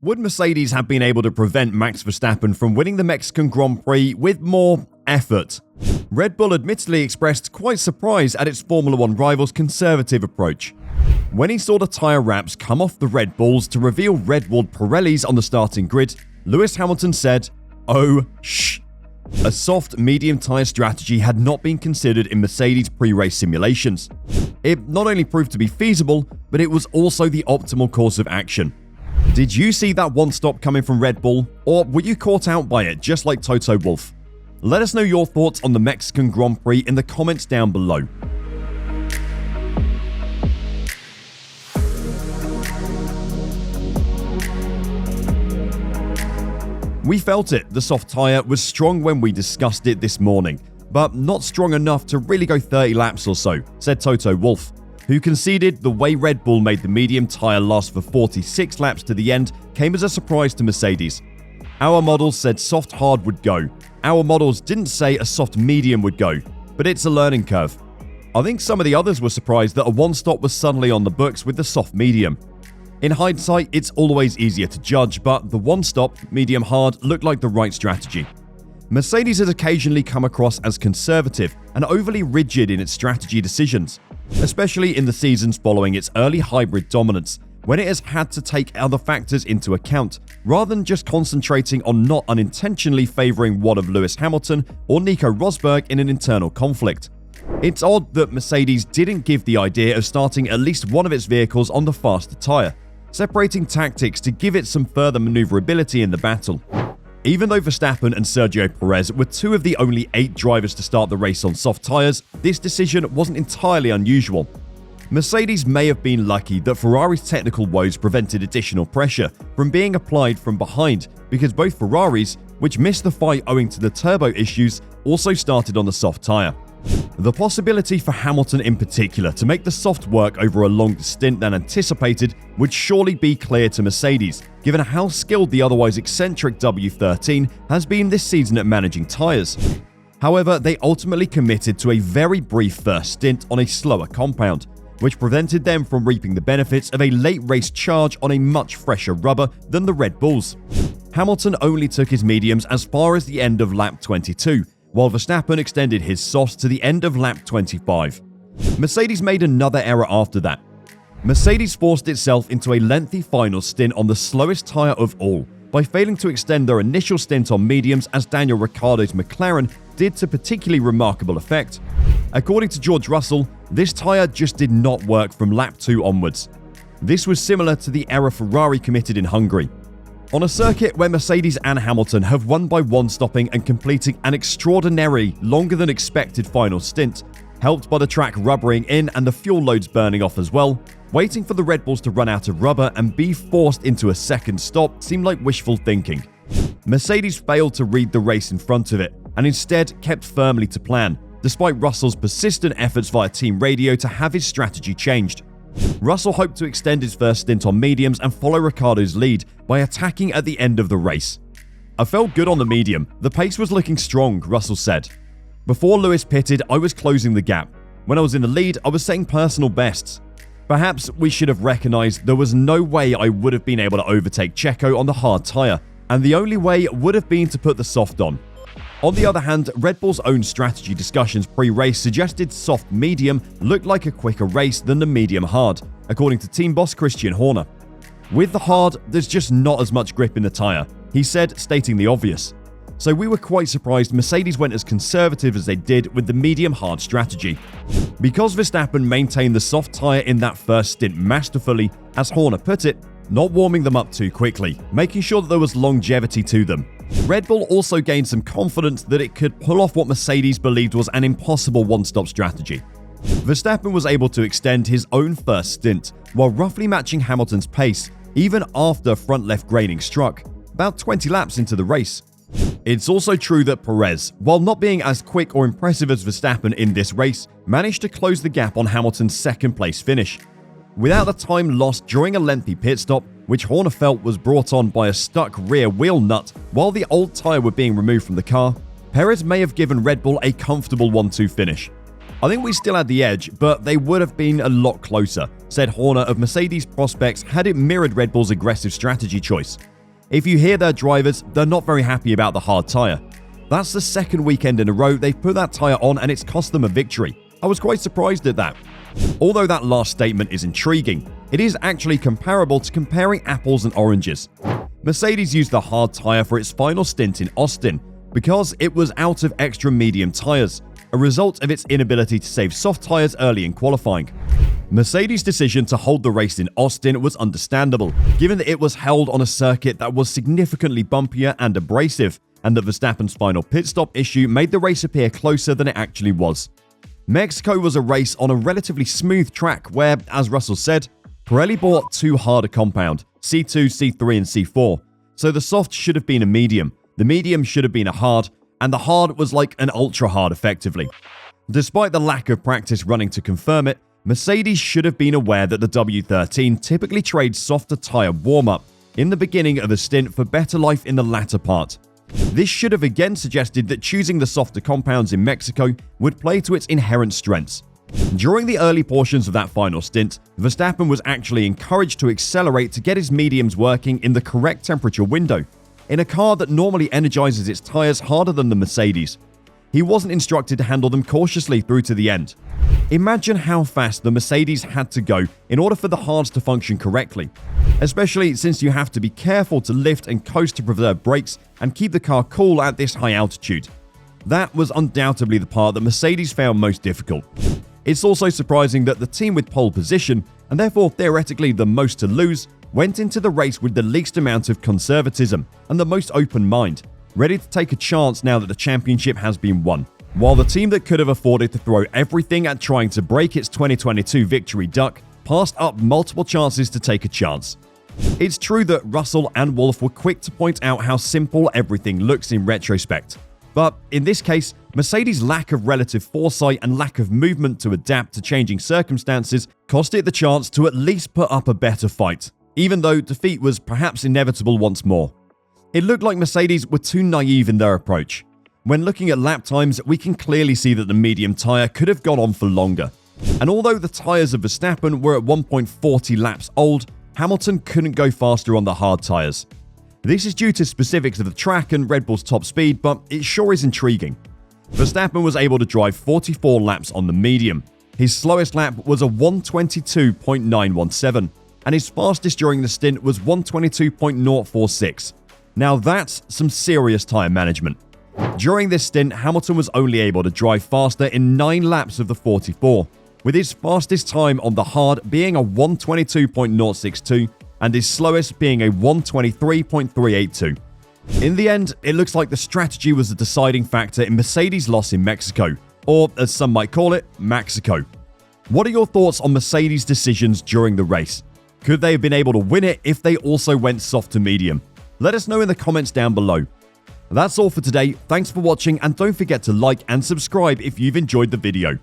Would Mercedes have been able to prevent Max Verstappen from winning the Mexican Grand Prix with more effort? Red Bull admittedly expressed quite surprise at its Formula One rival's conservative approach. When he saw the tyre wraps come off the Red Bulls to reveal red-walled Pirellis on the starting grid, Lewis Hamilton said, "Oh, shh." A soft, medium tyre strategy had not been considered in Mercedes pre-race simulations. It not only proved to be feasible, but it was also the optimal course of action. Did you see that one stop coming from Red Bull, or were you caught out by it just like Toto Wolff? Let us know your thoughts on the Mexican Grand Prix in the comments down below. We felt it, the soft tyre was strong when we discussed it this morning, but not strong enough to really go 30 laps or so, said Toto Wolff, who conceded the way Red Bull made the medium tyre last for 46 laps to the end came as a surprise to Mercedes. Our models said soft hard would go. Our models didn't say a soft medium would go, but it's a learning curve. I think some of the others were surprised that a one stop was suddenly on the books with the soft medium. In hindsight, it's always easier to judge, but the one stop, medium hard, looked like the right strategy. Mercedes has occasionally come across as conservative and overly rigid in its strategy decisions, especially in the seasons following its early hybrid dominance, when it has had to take other factors into account, rather than just concentrating on not unintentionally favouring one of Lewis Hamilton or Nico Rosberg in an internal conflict. It's odd that Mercedes didn't give the idea of starting at least one of its vehicles on the faster tyre, separating tactics to give it some further manoeuvrability in the battle. Even though Verstappen and Sergio Perez were two of the only 8 drivers to start the race on soft tyres, this decision wasn't entirely unusual. Mercedes may have been lucky that Ferrari's technical woes prevented additional pressure from being applied from behind, because both Ferraris, which missed the fight owing to the turbo issues, also started on the soft tyre. The possibility for Hamilton in particular to make the soft work over a longer stint than anticipated would surely be clear to Mercedes, given how skilled the otherwise eccentric W13 has been this season at managing tyres. However, they ultimately committed to a very brief first stint on a slower compound, which prevented them from reaping the benefits of a late race charge on a much fresher rubber than the Red Bulls. Hamilton only took his mediums as far as the end of lap 22, while Verstappen extended his softs to the end of lap 25. Mercedes made another error after that. Mercedes forced itself into a lengthy final stint on the slowest tyre of all by failing to extend their initial stint on mediums as Daniel Ricciardo's McLaren did to particularly remarkable effect. According to George Russell, this tyre just did not work from lap 2 onwards. This was similar to the error Ferrari committed in Hungary. On a circuit where Mercedes and Hamilton have won by one stopping and completing an extraordinary, longer than expected final stint, helped by the track rubbering in and the fuel loads burning off as well, waiting for the Red Bulls to run out of rubber and be forced into a second stop seemed like wishful thinking. Mercedes failed to read the race in front of it and instead kept firmly to plan, despite Russell's persistent efforts via team radio to have his strategy changed. Russell hoped to extend his first stint on mediums and follow Ricciardo's lead by attacking at the end of the race. "I felt good on the medium. The pace was looking strong," Russell said. "Before Lewis pitted, I was closing the gap. When I was in the lead, I was setting personal bests. Perhaps we should have recognised there was no way I would have been able to overtake Checo on the hard tyre, and the only way would have been to put the soft on." On the other hand, Red Bull's own strategy discussions pre-race suggested soft medium looked like a quicker race than the medium hard, according to team boss Christian Horner. "With the hard, there's just not as much grip in the tyre," he said, stating the obvious. So we were quite surprised Mercedes went as conservative as they did with the medium hard strategy. Because Verstappen maintained the soft tyre in that first stint masterfully, as Horner put it, not warming them up too quickly, making sure that there was longevity to them. Red Bull also gained some confidence that it could pull off what Mercedes believed was an impossible one-stop strategy. Verstappen was able to extend his own first stint while roughly matching Hamilton's pace, even after front left graining struck, about 20 laps into the race. It's also true that Perez, while not being as quick or impressive as Verstappen in this race, managed to close the gap on Hamilton's second place finish. Without the time lost during a lengthy pit stop, which Horner felt was brought on by a stuck rear wheel nut while the old tyre were being removed from the car, Perez may have given Red Bull a comfortable 1-2 finish. "I think we still had the edge, but they would have been a lot closer," said Horner of Mercedes prospects had it mirrored Red Bull's aggressive strategy choice. If you hear their drivers, they're not very happy about the hard tyre. That's the second weekend in a row they've put that tyre on and it's cost them a victory. I was quite surprised at that. Although that last statement is intriguing, it is actually comparable to comparing apples and oranges. Mercedes used the hard tyre for its final stint in Austin because it was out of extra medium tyres, a result of its inability to save soft tyres early in qualifying. Mercedes' decision to hold the race in Austin was understandable, given that it was held on a circuit that was significantly bumpier and abrasive, and that Verstappen's final pit stop issue made the race appear closer than it actually was. Mexico was a race on a relatively smooth track where, as Russell said, Pirelli bought too hard a compound, C2, C3 and C4, so the soft should have been a medium, the medium should have been a hard, and the hard was like an ultra hard effectively. Despite the lack of practice running to confirm it, Mercedes should have been aware that the W13 typically trades softer tyre warm-up in the beginning of a stint for better life in the latter part. This should have again suggested that choosing the softer compounds in Mexico would play to its inherent strengths. During the early portions of that final stint, Verstappen was actually encouraged to accelerate to get his mediums working in the correct temperature window, in a car that normally energizes its tyres harder than the Mercedes. He wasn't instructed to handle them cautiously through to the end. Imagine how fast the Mercedes had to go in order for the hards to function correctly, especially since you have to be careful to lift and coast to preserve brakes and keep the car cool at this high altitude. That was undoubtedly the part that Mercedes found most difficult. It's also surprising that the team with pole position, and therefore theoretically the most to lose, went into the race with the least amount of conservatism and the most open mind, ready to take a chance now that the championship has been won. While the team that could have afforded to throw everything at trying to break its 2022 victory duck passed up multiple chances to take a chance. It's true that Russell and Wolff were quick to point out how simple everything looks in retrospect. But in this case, Mercedes' lack of relative foresight and lack of movement to adapt to changing circumstances cost it the chance to at least put up a better fight, even though defeat was perhaps inevitable once more. It looked like Mercedes were too naive in their approach. When looking at lap times, we can clearly see that the medium tyre could have gone on for longer. And although the tyres of Verstappen were at 1.40 laps old, Hamilton couldn't go faster on the hard tyres. This is due to specifics of the track and Red Bull's top speed, but it sure is intriguing. Verstappen was able to drive 44 laps on the medium. His slowest lap was a 1:22.917, and his fastest during the stint was 1:22.046. Now that's some serious tyre management. During this stint, Hamilton was only able to drive faster in 9 laps of the 44, with his fastest time on the hard being a 1:22.062 and his slowest being a 1:23.382. In the end, it looks like the strategy was the deciding factor in Mercedes' loss in Mexico, or as some might call it, Mexico. What are your thoughts on Mercedes' decisions during the race? Could they have been able to win it if they also went soft to medium? Let us know in the comments down below. That's all for today. Thanks for watching, and don't forget to like and subscribe if you've enjoyed the video.